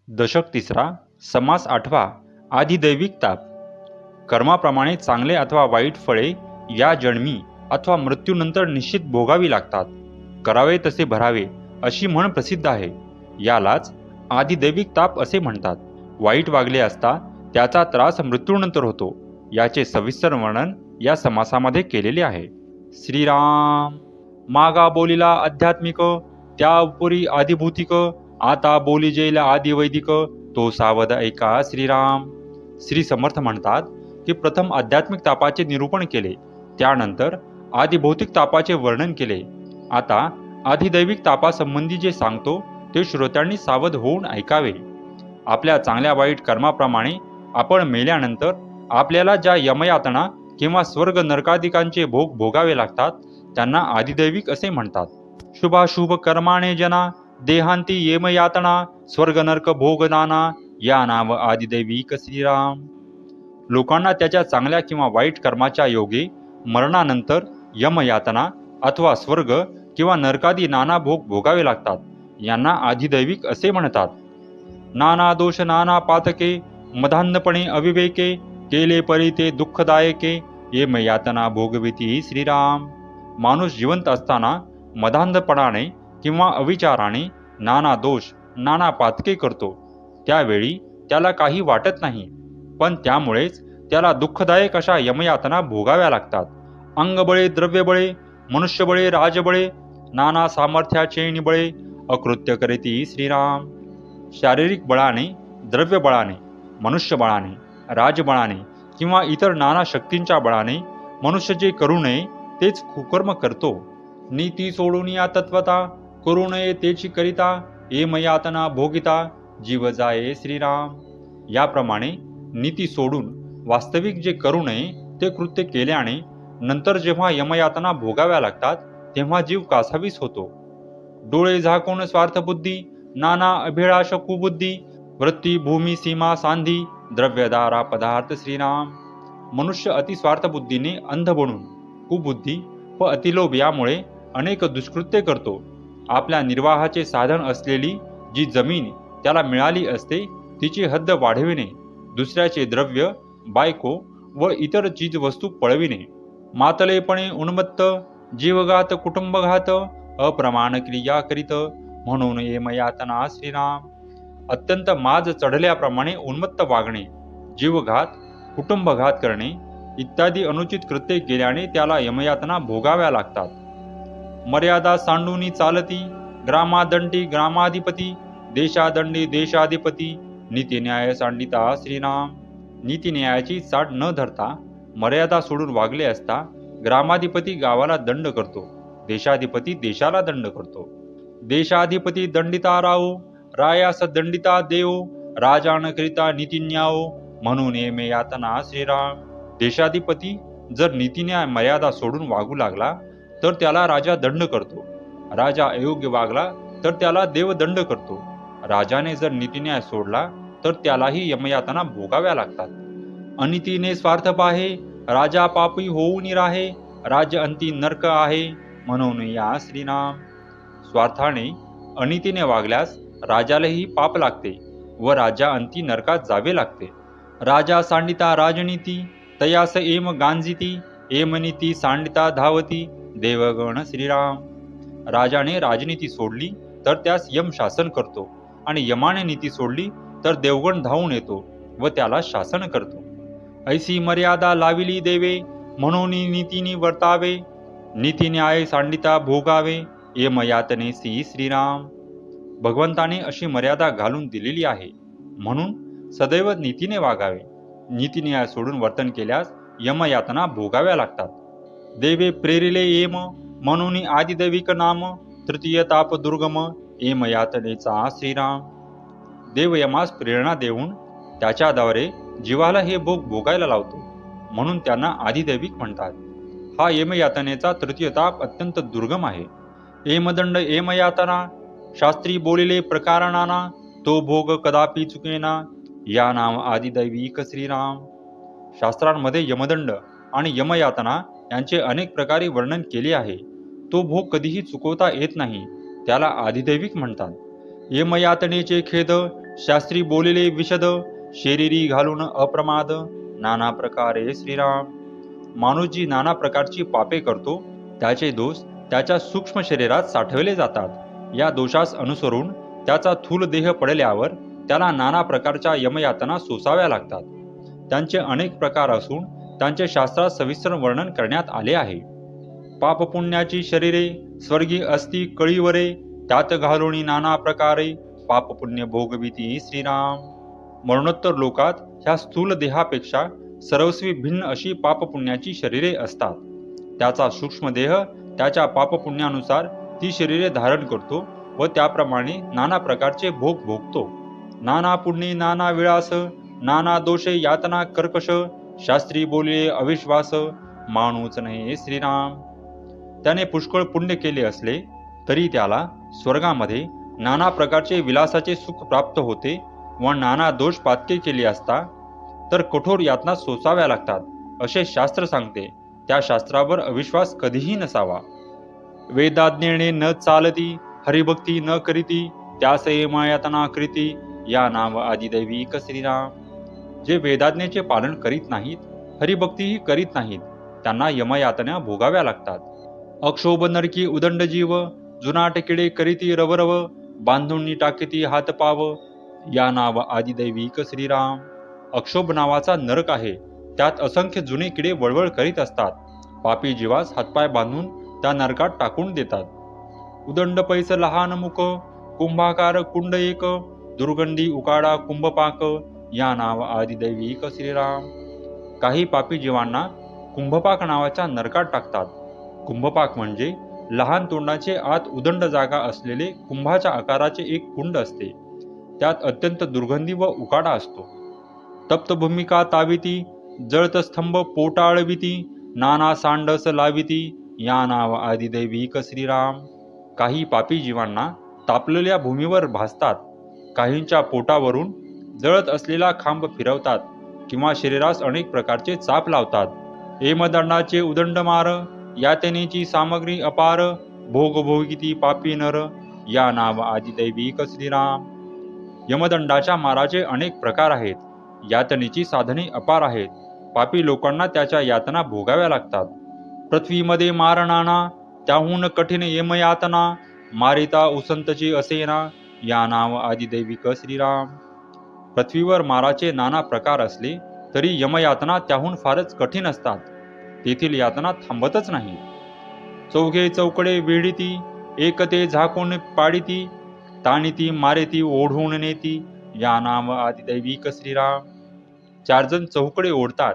दशक तिसरा, समास आठवा, आधिदैविक ताप. कर्माप्रमाणे चांगले अथवा वाईट फळे या जन्मी अथवा मृत्यूनंतर निश्चित भोगावी लागतात. करावे तसे भरावे अशी म्हण प्रसिद्ध आहे. यालाच आधिदैविक ताप असे म्हणतात. वाईट वागले असता त्याचा त्रास मृत्यूनंतर होतो. याचे सविस्तर वर्णन या समासामध्ये केलेले आहे. श्रीराम. मागा बोलिला आध्यात्मिक, त्या उपरी आधिभौतिक, आता बोली जेल आदि वैदिक, तो सावध ऐका श्रीराम. श्री समर्थ म्हणतात की प्रथम आध्यात्मिक तापाचे निरूपण केले, त्यानंतर आधिभौतिक तापाचे वर्णन केले. आता आधिदैविक तापासंबंधी जे सांगतो ते श्रोत्यांनी सावध होऊन ऐकावे. आपल्या चांगल्या वाईट कर्माप्रमाणे आपण मेल्यानंतर आपल्याला ज्या यमयातना किंवा स्वर्ग नरकादिकांचे भोग भोगावे लागतात त्यांना आधिदैविक असे म्हणतात. शुभाशुभ कर्माने जना देहांती येमयातना स्वर्ग नरक भोग नाना, या नाव आधिदैविक श्रीराम. लोकांना त्याच्या चांगल्या किंवा वाईट कर्माच्या योगे मरणानंतर यमयातना अथवा स्वर्ग किंवा नरकादी नाना भोग भोगावे लागतात. यांना आधिदैविक असे म्हणतात. नाना दोष नाना पातके, मधांधपणे अविवेके, केले परी ते दुःखदायके, येमयातना भोगविती श्रीराम. माणूस जिवंत असताना मधांधपणाने किंवा अविचाराने नाना दोष नाना पातके करतो. त्यावेळी त्याला काही वाटत नाही, पण त्यामुळेच त्याला दुःखदायक अशा यमयातना भोगाव्या लागतात. अंगबळे, द्रव्यबळे, मनुष्यबळे, राजबळे, नाना सामर्थ्याचे निबळे, अकृत्य करीती श्रीराम. शारीरिक बळाने, द्रव्यबळाने, मनुष्यबळाने, राजबळाने किंवा इतर नाना शक्तींच्या बळाने मनुष्य जे करू नये तेच कुकर्म करतो. नीती सोडून या तत्वता, करू नये तेची करिता, येमयातना भोगिता, जीव जाये श्रीराम. याप्रमाणे नीती सोडून वास्तविक जे करू नये ते कृत्य केल्याने नंतर जेव्हा यमयातना भोगाव्या लागतात तेव्हा जीव कासावीस होतो. डोळे झाकून स्वार्थबुद्धी, नाना अभिलाष कुबुद्धी, वृत्ती भूमी सीमा सांधी, द्रव्यदारा पदार्थ श्रीराम. मनुष्य अतिस्वार्थबुद्धीने अंध बनून कुबुद्धी व अतिलोभ यामुळे अनेक दुष्कृत्ये करतो. आपल्या निर्वाहाचे साधन असलेली जी जमीन त्याला मिळाली असते तिची हद्द वाढविणे, दुसऱ्याचे द्रव्य, बायको व इतर चीजवस्तू पळविणे, मातलेपणे उन्मत्त, जीवघात, कुटुंबघात, अप्रमाण क्रिया करीत, म्हणून येमयातना श्रीराम. अत्यंत माज चढल्याप्रमाणे उन्मत्त वागणे, जीवघात, कुटुंबघात करणे इत्यादी अनुचित कृत्ये केल्याने त्याला यमयातना भोगाव्या लागतात. मर्यादा सांडूनी चालती, ग्रामादंडी ग्रामाधिपती, देशादंडी देशाधिपती, नीतिन्याय सांडिता श्रीराम. नीतिन्यायाची चाड न धरता मर्यादा सोडून वागले असता ग्रामाधिपती गावाला दंड करतो, देशाधिपती देशाला दंड करतो. देशाधिपती दंडिता राहो, रायास दंडिता देव, राजान करिता नीतिन्यायो, म्हणून येमयातना श्रीराम. देशाधिपती जर नीतिन्याय मर्यादा सोडून वागू लागला तर त्याला राजा दंड करतो. राजा अयोग्य वागला तर त्याला देव दंड करतो. राजाने जर नीतिन्याय सोडला तर त्यालाही यमयातना भोगाव्या लागतात. अनितीने स्वार्थ पाहे, राजा पापी होऊन राहे, राज्य अंती नरक आहे, म्हणून या श्रीराम. स्वार्थाने अनितीने वागल्यास राजालाही पाप लागते व राजा अंती नरकात जावे लागते. राजा सांडिता राजनीती, तयास एम गांजिती, एम नीती सांडिता धावती, देवगण श्रीराम. राजाने राजनीती सोडली तर त्यास यम शासन करतो आणि यमाने नीती सोडली तर देवगण धावून येतो व त्याला शासन करतो. ऐसी मर्यादा लाविली देवे, म्हणून नीतीने वर्तावे, नीतिन्याय सांडिता भोगावे, यमयातनेसी श्रीराम. भगवंताने अशी मर्यादा घालून दिलेली आहे, म्हणून सदैव नीतीने वागावे. नीतिन्याय सोडून वर्तन केल्यास यमयातना भोगाव्या लागतात. देवे प्रेरिले येम, म्हणून आदिदैविक नाम, तृतीय ताप दुर्गम, येमयातनेचा श्रीराम. देव यमास प्रेरणा देऊन त्याच्याद्वारे जीवाला हे भोग भोगायला लावतो, म्हणून त्यांना आधिदैविक म्हणतात. हा यमयातनेचा तृतीय ताप अत्यंत दुर्गम आहे. येमदंड येमयातना, शास्त्री बोलिले प्रकारणाना, तो भोग कदापि चुकेना, या नाम आदिदैविक श्रीराम. शास्त्रांमध्ये यमदंड आणि यमयातना यांचे अनेक प्रकारे वर्णन केले आहे. तो भोग कधीही चुकवता येत नाही, त्याला आधिदैविक म्हणतात. यमयातनेचे खेद शास्त्री बोलिले विशद, शरीरी घालून अप्रमाद, नाना प्रकारे श्रीराम. माणूस जी नाना प्रकारची पापे करतो त्याचे दोष त्याच्या सूक्ष्म शरीरात साठवले जातात. या दोषास अनुसरून त्याचा थूल देह पडल्यावर त्याला नाना प्रकारच्या यमयातना सोसाव्या लागतात. त्यांचे अनेक प्रकार असून त्यांचे शास्त्रात सविस्तर वर्णन करण्यात आले आहे. पापपुण्याची शरीरे स्वर्गी असती कळीवरे, त्यात घालून नाना प्रकारे, पापपुण्य भोगविती श्रीराम. मरणोत्तर लोकात ह्या स्थूल देहापेक्षा सर्वस्वी भिन्न अशी पापपुण्याची शरीरे असतात. त्याचा सूक्ष्म देह त्याच्या पापपुण्यानुसार ती शरीरे धारण करतो व त्याप्रमाणे नाना प्रकारचे भोग भोगतो. नाना पुण्ये नाना विळास, नाना दोषे यातना कर्कश, शास्त्री बोले अविश्वास, मानूच नाही श्रीराम. त्याने पुष्कळ पुण्य केले असले तरी त्याला स्वर्गामध्ये नाना प्रकारचे विलासाचे सुख प्राप्त होते व नाना दोष पातके केले असता तर कठोर यातना सोसाव्या लागतात असे शास्त्र सांगते. त्या शास्त्रावर अविश्वास कधीही नसावा. वेदाज्ञेने न चालती, हरिभक्ती न करीती, त्यास यमयातना करीती, या नाव आदिदैविक श्रीराम. जे वेदाज्ञेचे पालन करीत नाहीत, हरिभक्तीही करीत नाहीत, त्यांना यमयातना भोगाव्या लागतात. अक्षोभ नरकी उदंड जीव, जुनाट किडे करीती रवरव, बांधून टाकीती हात पाव, या नाव आदिदैविक श्रीराम. अक्षोभ नावाचा नरक आहे. त्यात असंख्य जुने किडे वळवळ करीत असतात. पापी जीवास हातपाय बांधून त्या नरकात टाकून देतात. उदंड पैस लहान मुख, कुंभाकार कुंड एक, दुर्गंधी उकाडा कुंभपाक, या नाव आदिदैविक श्रीराम. काही पापी जीवांना कुंभपाक नावाच्या नरकात टाकतात. कुंभपाक म्हणजे लहान तोंडाचे आत उदंड जागा असलेले कुंभाच्या आकाराचे एक कुंड असते. त्यात अत्यंत दुर्गंधी व उकाडा असतो. तप्त भूमिका ताविती, जळत स्तंभ पोटाळविती, नाना सांडस लाविती, या नाव आदिदैविक श्रीराम. काही पापी जीवांना तापलेल्या भूमीवर भासतात. काहींच्या पोटावरून जळत असलेला खांब फिरवतात किंवा शरीरास अनेक प्रकारचे चाप लावतात. हेमदंडाचे उदंड मार, यातनेची सामग्री अपार, भोगभोगिती पापी नर, या नाव आदिदैविक श्रीराम. यमदंडाच्या माराचे अनेक प्रकार आहेत. यातनेची साधने अपार आहेत. पापी लोकांना त्याच्या यातना भोगाव्या लागतात. पृथ्वीमध्ये मार नाना, त्याहून कठीण यमयातना, मारिता उसंतची असेना, या नाव आदिदैविक श्रीराम. पृथ्वीवर माराचे नाना प्रकार असले तरी यमयातना त्याहून फारच कठीण असतात. तेथील यातना थांबतच नाही. चौघे चौकडे वेढीती, एकते झाकून पाडिती, ताणीती मारेती ओढून नेती, या नाव आदिदैविक श्रीराम. 4 जण चौकडे ओढतात,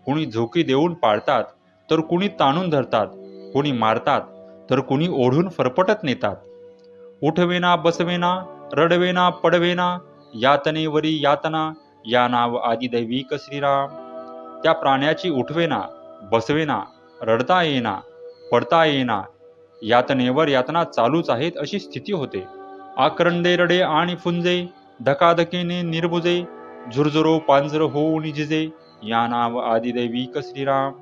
कुणी झोकी देऊन पाडतात, तर कुणी ताणून धरतात, कुणी मारतात, तर कुणी ओढून फरफटत नेतात. उठवेना बसवेना, रडवेना पडवेना, यातनेवरी यातना, या नाव आदिदैविक श्रीराम. त्या प्राण्याची उठवेना, बसवेना, रडता येना, पडता येना, यातनेवर यातना चालूच आहेत अशी स्थिती होते. आक्रंदे रडे आणि फुंजे, धकाधकीने निर्बुजे, झुरझुरो पांजर होऊन जिजे, या नाव आदिदैविक श्रीराम.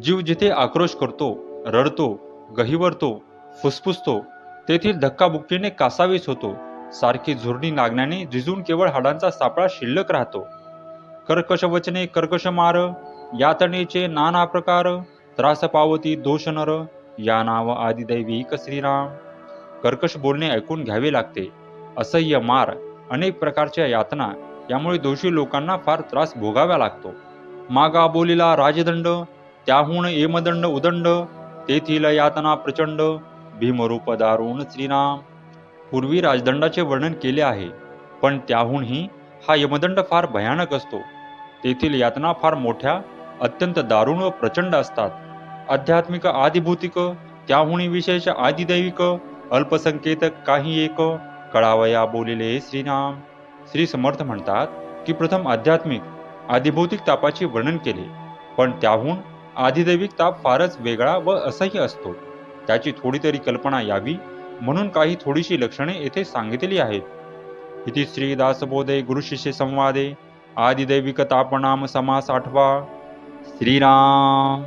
जीव जिथे आक्रोश करतो, रडतो, गहिवरतो, फुसफुसतो, तेथील धक्काबुक्कीने कासावीस होतो. सारखी झुरणी लागण्याने झिजून केवळ हाडांचा सापळा शिल्लक राहतो. कर्कश वचने कर्कश मार, यातनेचे नाना प्रकार, त्रास पावती दोष नर, या नाव आदिदैविक श्रीराम. कर्कश बोलणे ऐकून घ्यावे लागते. असह्य मार, अनेक प्रकारच्या यातना, यामुळे दोषी लोकांना फार त्रास भोगावा लागतो. मागा बोलिला राजदंड, त्याहून येमदंड उदंड, तेथील यातना प्रचंड, भीमरूप दारुण श्रीराम. पूर्वी राजदंडाचे वर्णन केले आहे, पण त्याहूनही हा यमदंड फार भयानक असतो. तेथील यातना फार मोठ्या, अत्यंत दारुण व प्रचंड असतात. आध्यात्मिक आदिभौतिक, त्याहून विशेष आदिदैविक, अल्पसंख्येत काही एक, कळावया बोलिले श्रीराम. श्री समर्थ म्हणतात की प्रथम आध्यात्मिक आदिभौतिक तापाचे वर्णन केले, पण त्याहून आदिदैविक ताप फारच वेगळा व असह्य असतो. त्याची थोडी तरी कल्पना यावी म्हणून काही थोडीशी लक्षणे येथे सांगितली आहेत. इति श्री दासबोधे गुरुशिष्य संवादे आदिदैविक तापनाम समास 8वा. श्रीराम.